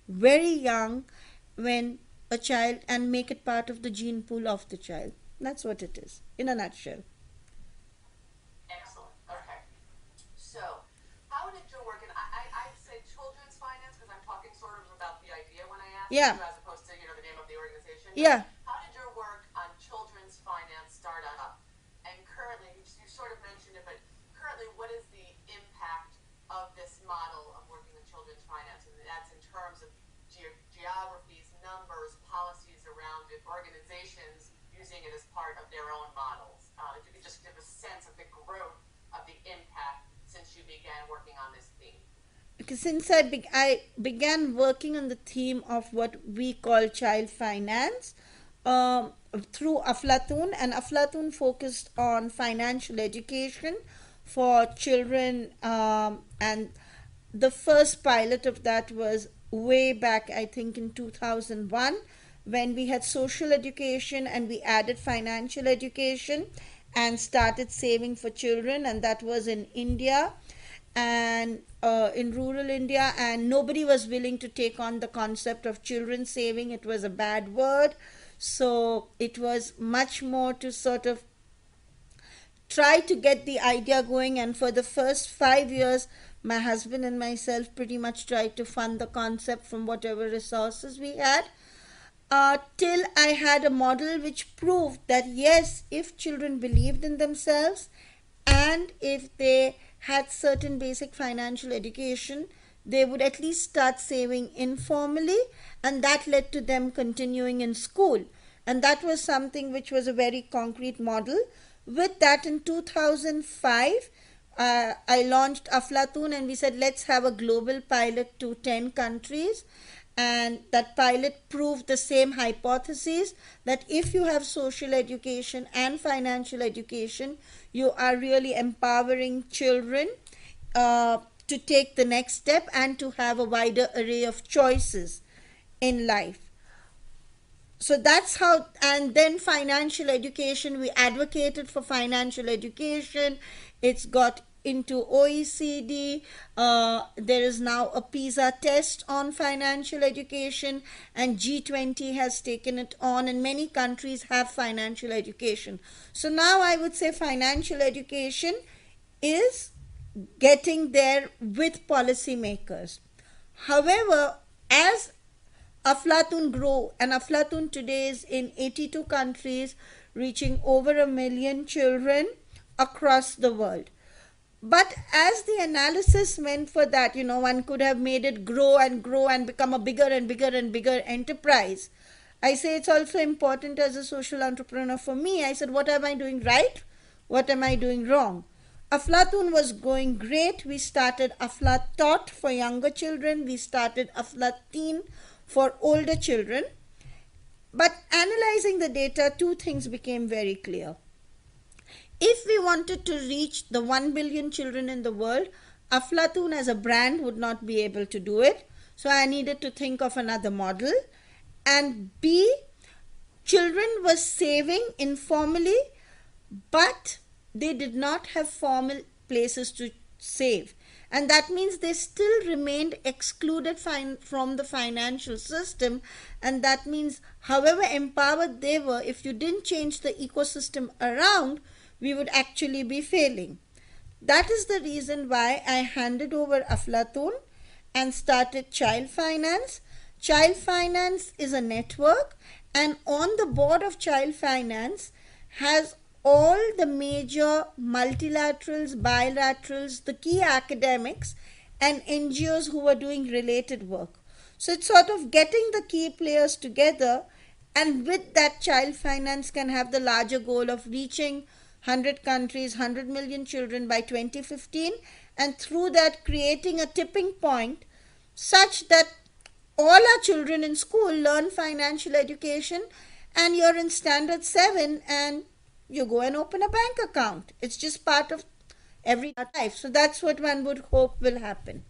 very young when a child and make it part of the gene pool of the child. That's what it is in a nutshell. Excellent. Okay. So, how did your work, and I'd say children's finance because I'm talking sort of about the idea when I ask Yeah, you as opposed to, the name of the organization, but yeah. how did your work on children's finance start up? And currently, you sort of mentioned it, but currently, what is the impact of this model of working with children's finance? And that's in terms of geographies, numbers, policies around it, organizations using it as part of their own models. If you could just give a sense of the growth of the impact since you began working on this theme. Because since I began working on the theme of what we call child finance um, through Aflatun, and Aflatun focused on financial education for children, and the first pilot of that was way back, I think, in 2001, when we had social education and we added financial education and started saving for children, and that was in India and in rural India, and nobody was willing to take on the concept of children saving. It was a bad word. So it was much more to sort of try to get the idea going. And for the first 5 years, my husband and myself pretty much tried to fund the concept from whatever resources we had. Till I had a model which proved that yes, if children believed in themselves and if they had certain basic financial education, they would at least start saving informally, and that led to them continuing in school. And that was something which was a very concrete model. With that, in 2005, I launched Aflatun, and we said, let's have a global pilot to 10 countries. And that pilot proved the same hypothesis that if you have social education and financial education, you are really empowering children to take the next step and to have a wider array of choices in life. So that's how. And then financial education, we advocated for financial education. It's got into OECD. There is now a PISA test on financial education, and G20 has taken it on, and many countries have financial education. So now I would say financial education is getting there with policymakers. However, as Aflatun grow, and Aflatun today is in 82 countries, reaching over 1 million children across the world. But as the analysis went for that, one could have made it grow and grow and become a bigger and bigger and bigger enterprise. I say it's also important as a social entrepreneur for me. I said, what am I doing right? What am I doing wrong? Aflatun was going great. We started Aflatot for younger children. We started Aflateen for older children. But analyzing the data, two things became very clear. If we wanted to reach the 1 billion children in the world, Aflatun as a brand would not be able to do it. So I needed to think of another model. And B, children were saving informally, but they did not have formal places to save. And that means they still remained excluded from the financial system. And that means, however empowered they were, if you didn't change the ecosystem around, we would actually be failing. That is the reason why I handed over Aflatun and started Child Finance. Child Finance is a network, and on the board of Child Finance has all the major multilaterals, bilaterals, the key academics, and NGOs who are doing related work. So it's sort of getting the key players together, and with that, Child Finance can have the larger goal of reaching 100 countries, 100 million children by 2015, and through that, creating a tipping point such that all our children in school learn financial education, and you're in standard 7 and you go and open a bank account. It's just part of every life. So that's what one would hope will happen.